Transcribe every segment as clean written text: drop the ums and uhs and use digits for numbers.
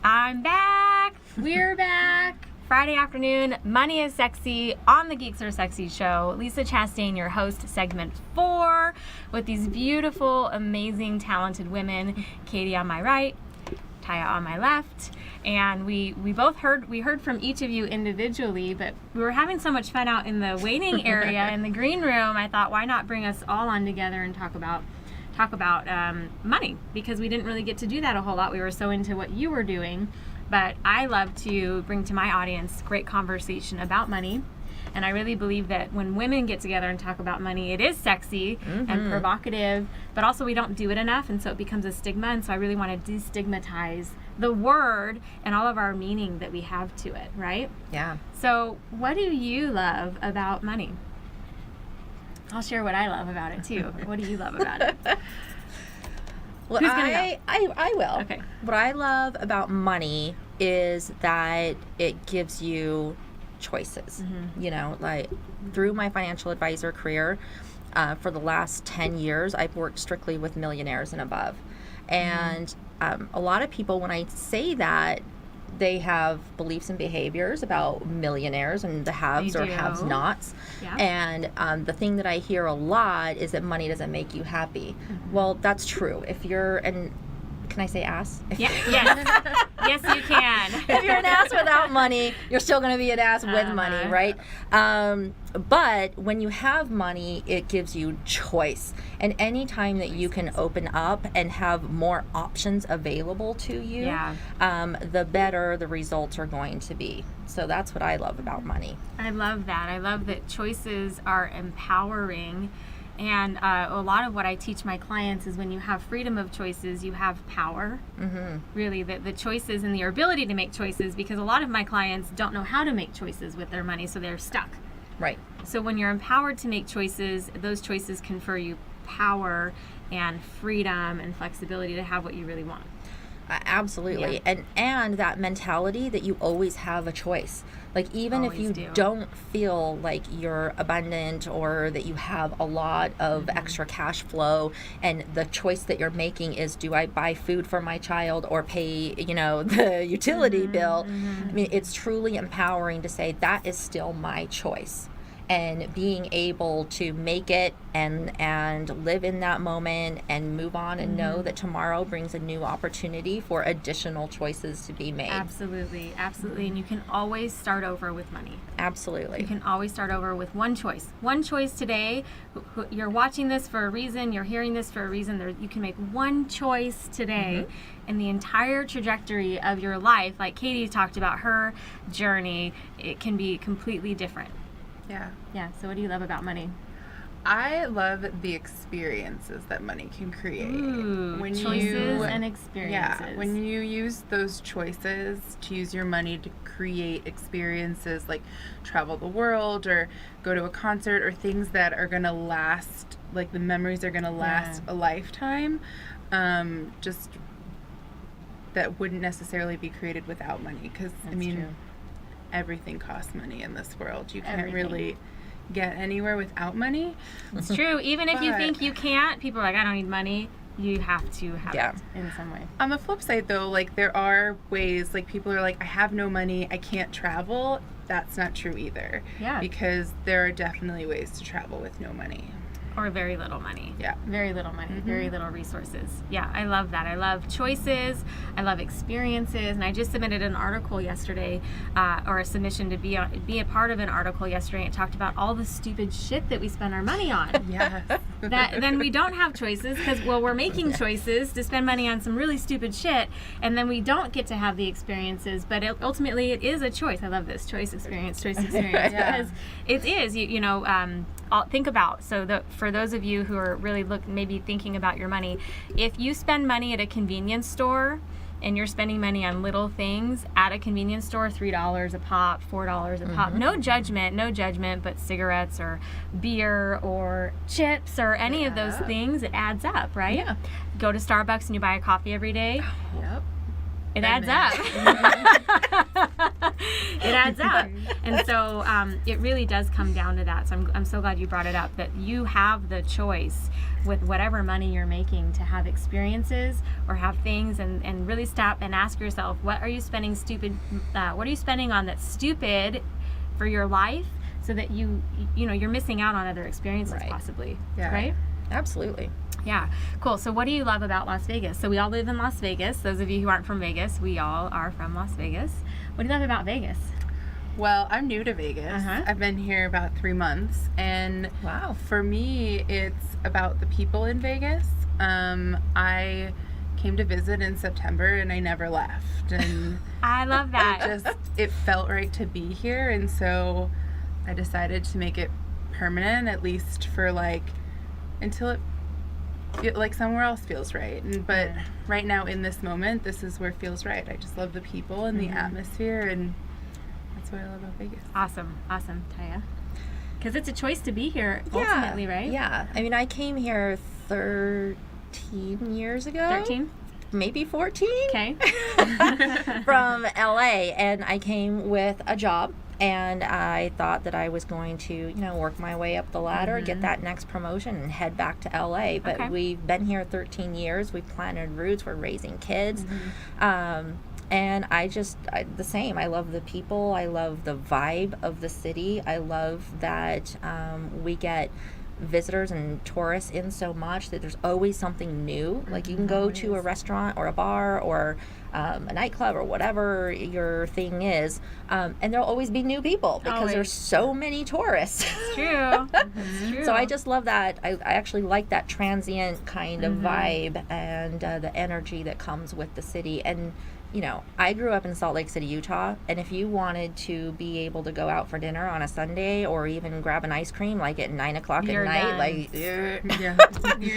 I'm back. We're back. Friday afternoon, Money is Sexy on the Geeks Are Sexy show. Lisa Chastain, your host, segment 4, with these beautiful, amazing, talented women. Katie on my right, Taya on my left. And we heard from each of you individually, but we were having so much fun out in the waiting area in the green room. I thought, why not bring us all on together and talk about money, because we didn't really get to do that a whole lot. We were so into what you were doing, but I love to bring to my audience great conversation about money. And I really believe that when women get together and talk about money, it is sexy and provocative, but also we don't do it enough, and so it becomes a stigma. And so I really want to destigmatize the word and all of our meaning that we have to it, right? Yeah. So what do you love about money? I'll share what I love about it too. What do you love about it? Well, Who's gonna I will. Okay. What I love about money is that it gives you choices. You know, like through my financial advisor career, for the last 10 years, I've worked strictly with millionaires and above. And a lot of people, when I say that, they have beliefs and behaviors about millionaires and the haves or have-nots. Yeah. And the thing that I hear a lot is that money doesn't make you happy. Well, that's true. If you're can I say ass? Yeah. Yes. Yes, you can. If you're an ass without money, you're still going to be an ass with money, right? But when you have money, it gives you choice. And any time that you can open up and have more options available to you, the better the results are going to be. So that's what I love about money. I love that. I love that choices are empowering. And a lot of what I teach my clients is when you have freedom of choices, you have power. Really, the choices and the ability to make choices, because a lot of my clients don't know how to make choices with their money, so they're stuck. Right. So when you're empowered to make choices, those choices confer you power and freedom and flexibility to have what you really want. Absolutely. Yeah. And that mentality that you always have a choice. Like even if you don't feel like you're abundant or that you have a lot of extra cash flow, and the choice that you're making is, do I buy food for my child or pay, the utility bill? I mean, it's truly empowering to say that is still my choice. And being able to make it and live in that moment and move on and know that tomorrow brings a new opportunity for additional choices to be made. Absolutely. Absolutely. And you can always start over with money. Absolutely. You can always start over with one choice. One choice today. You're watching this for a reason. You're hearing this for a reason. You can make one choice today, and the entire trajectory of your life, like Katie talked about her journey, it can be completely different. Yeah. So what do you love about money? I love the experiences that money can create. When choices and experiences. Yeah, when you use those choices to use your money to create experiences like travel the world or go to a concert or things that are going to last, like the memories are going to last a lifetime, just that wouldn't necessarily be created without money. Because, true. Everything costs money in this world. You can't really get anywhere without money. It's true. Even if you think you can't, people are like, I don't need money. You have to have it in some way. On the flip side, though, like there are ways, like people are like, I have no money, I can't travel. That's not true either. Yeah. Because there are definitely ways to travel with no money. Or very little money. Yeah. Very little money. Very little resources. Yeah, I love that. I love choices. I love experiences. And I just submitted an article yesterday, or a submission to be a part of an article yesterday. It talked about all the stupid shit that we spend our money on. Yes. Then we don't have choices because, we're making choices to spend money on some really stupid shit, and then we don't get to have the experiences. But ultimately, it is a choice. I love this. Choice, experience. Because it is. Think about, for those of you who are really maybe thinking about your money, if you spend money at a convenience store and you're spending money on little things at a convenience store, $3 a pop, $4 a pop, no judgment, but cigarettes or beer or chips or any of those things, it adds up, right? Yeah. Go to Starbucks and you buy a coffee every day. Yep. It adds up. It adds up. And so it really does come down to that. So I'm so glad you brought it up, that you have the choice with whatever money you're making to have experiences or have things, and really stop and ask yourself, what are you spending on that's stupid for your life, so that you're missing out on other experiences possibly. Yeah. Right? Absolutely. Yeah, cool. So what do you love about Las Vegas? So we all live in Las Vegas. Those of you who aren't from Vegas, we all are from Las Vegas. What do you love about Vegas? Well, I'm new to Vegas. I've been here about 3 months, and Wow. for me, it's about the people in Vegas. I came to visit in September, and I never left, and I love that. it felt right to be here, and so I decided to make it permanent, at least for until it like somewhere else feels right. But right now, in this moment, this is where it feels right. I just love the people and the atmosphere, and that's what I love about Vegas. Awesome, Taya. Because it's a choice to be here ultimately, right? Yeah. I mean, I came here 13 years ago. 13? Maybe 14. Okay. From LA, and I came with a job, and I thought that I was going to, work my way up the ladder, get that next promotion, and head back to LA. But we've been here 13 years. We've planted roots. We're raising kids. And the same. I love the people. I love the vibe of the city. I love that we get visitors and tourists in so much that there's always something new. Like you can go to a restaurant or a bar or a nightclub or whatever your thing is, and there'll always be new people because there's so many tourists. It's true. It's true. So I just love that. I actually like that transient kind of vibe and the energy that comes with the city. And I grew up in Salt Lake City, Utah, and if you wanted to be able to go out for dinner on a Sunday or even grab an ice cream at 9 o'clock at night, you're done.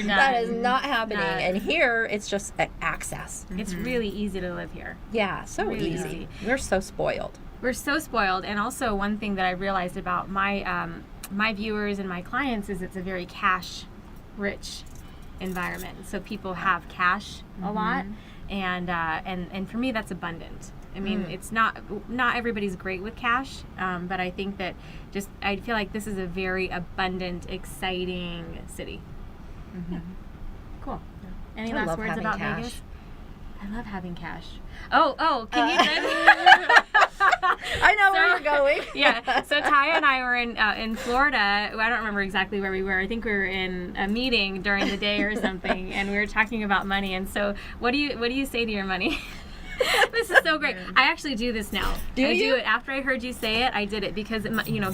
that is not happening. And here, it's just access. It's really easy to live here. Yeah, so Really easy. easy. We're so spoiled. We're so spoiled. And also one thing that I realized about my my viewers and my clients is it's a very cash-rich environment. So people have cash a lot. And for me, that's abundant. I mean, it's not everybody's great with cash, but I think that I feel like this is a very abundant, exciting city. Yeah. Cool. Any I last love words having about cash. Vegas? I love having cash. Oh, can you? I know where you're going. Yeah. So Taya and I were in Florida. I don't remember exactly where we were. I think we were in a meeting during the day or something, and we were talking about money. And so, what do you say to your money? This is so great. I actually do this now. I do it after I heard you say it. I did it because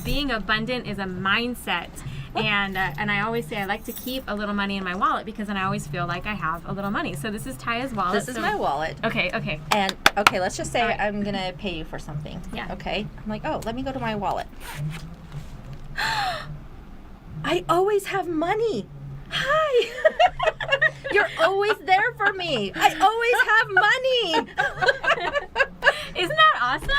being abundant is a mindset. And I always say I like to keep a little money in my wallet because then I always feel like I have a little money. So this is Taya's wallet. This is my wallet. Okay. And let's just say I'm gonna pay you for something. Yeah. Okay. I'm like, let me go to my wallet. I always have money. Hi. You're always there for me. I always have money. Isn't that awesome?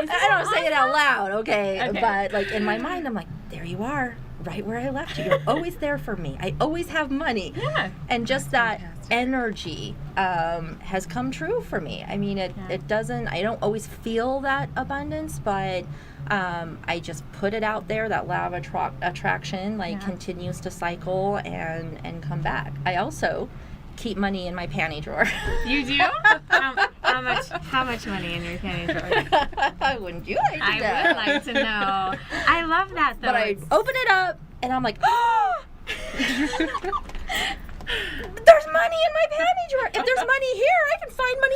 I don't say it out loud, okay? But in my mind, I'm like, there you are, right where I left you. You're always there for me. I always have money. Yeah. And just that energy has come true for me. I mean, it doesn't, I don't always feel that abundance, but I just put it out there. That law of attraction continues to cycle and come back. I also keep money in my panty drawer. You do? How much money in your panty drawer? Wouldn't you like to know? I would like to know. I love that though. But I open it up and I'm like, oh! There's money in my panty drawer. If there's money here, I can find money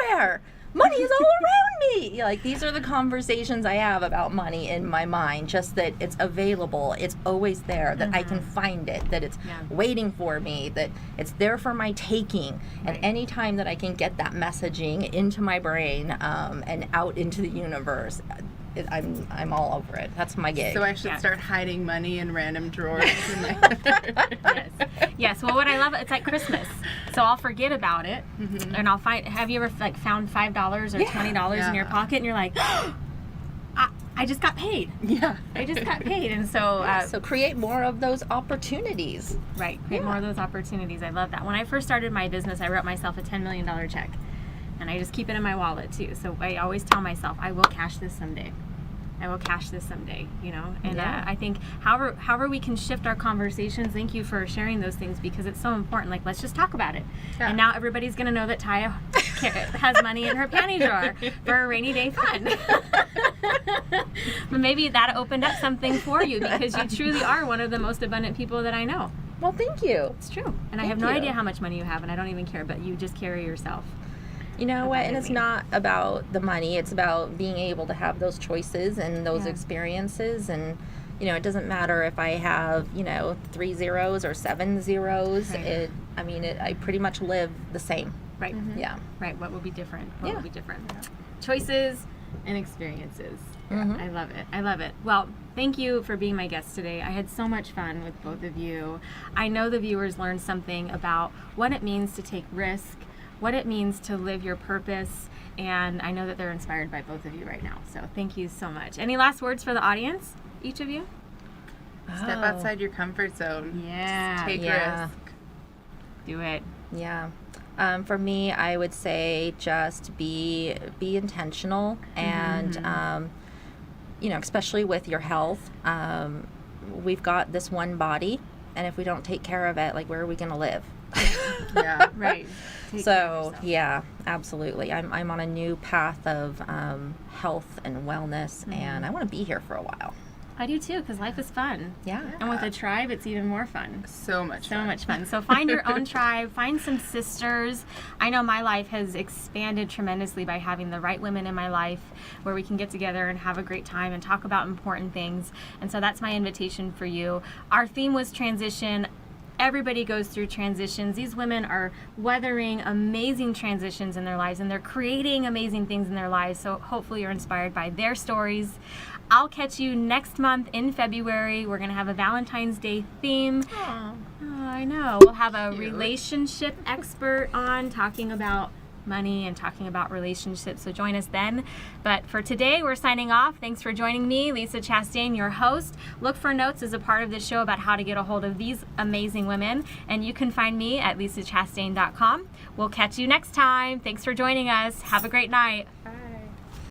anywhere. Money is all around me. These are the conversations I have about money in my mind, just that it's available, it's always there, that I can find it, that it's waiting for me, that it's there for my taking. And anytime that I can get that messaging into my brain and out into the universe, I'm all over it. That's my gig. So I should start hiding money in random drawers in my Yes. Well, what I love, it's like Christmas. So I'll forget about it, and I'll find. Have you ever found $5 or $20 in your pocket, and you're like, I just got paid. Yeah. I just got paid, and so so create more of those opportunities. Right. Create more of those opportunities. I love that. When I first started my business, I wrote myself a $10 million check. And I just keep it in my wallet too. So I always tell myself, I will cash this someday. I will cash this someday, you know? And I think however we can shift our conversations, thank you for sharing those things, because it's so important. Like, let's just talk about it. Yeah. And now everybody's going to know that Taya has money in her panty drawer for a rainy day fund. But maybe that opened up something for you, because you truly are one of the most abundant people that I know. Well, thank you. It's true. And I have no idea how much money you have, and I don't even care, but you just carry yourself. You know what? And it's not about the money. It's about being able to have those choices and those experiences. And, you know, it doesn't matter if I have, 3 zeros or 7 zeros. Right. I pretty much live the same. Right. Mm-hmm. Yeah. Right. What would be different? What would be different? Choices and experiences. Mm-hmm. I love it. I love it. Well, thank you for being my guest today. I had so much fun with both of you. I know the viewers learned something about what it means to take risk, what it means to live your purpose, and I know that they're inspired by both of you right now. So thank you so much. Any last words for the audience, each of you? Step outside your comfort zone. Yeah. Just take risk. Do it. Yeah. For me, I would say just be intentional, and especially with your health. We've got this one body, and if we don't take care of it, like, where are we going to live? Yeah. Right. So yeah, absolutely. I'm on a new path of health and wellness, and I want to be here for a while. I do too, because life is fun. Yeah. And with a tribe, it's even more fun. So much fun. So find your own tribe, find some sisters. I know my life has expanded tremendously by having the right women in my life, where we can get together and have a great time and talk about important things. And so that's my invitation for you. Our theme was transition. Everybody goes through transitions. These women are weathering amazing transitions in their lives, and they're creating amazing things in their lives. So hopefully you're inspired by their stories. I'll catch you next month in February. We're going to have a Valentine's Day theme. Aww. Oh, I know. We'll have a relationship expert on talking about money and talking about relationships, so join us then. But for today, we're signing off. Thanks for joining me, Lisa Chastain, your host. Look for notes as a part of this show about how to get a hold of these amazing women, and you can find me at lisachastain.com. We'll catch you next time. Thanks for joining us. Have a great night. Bye.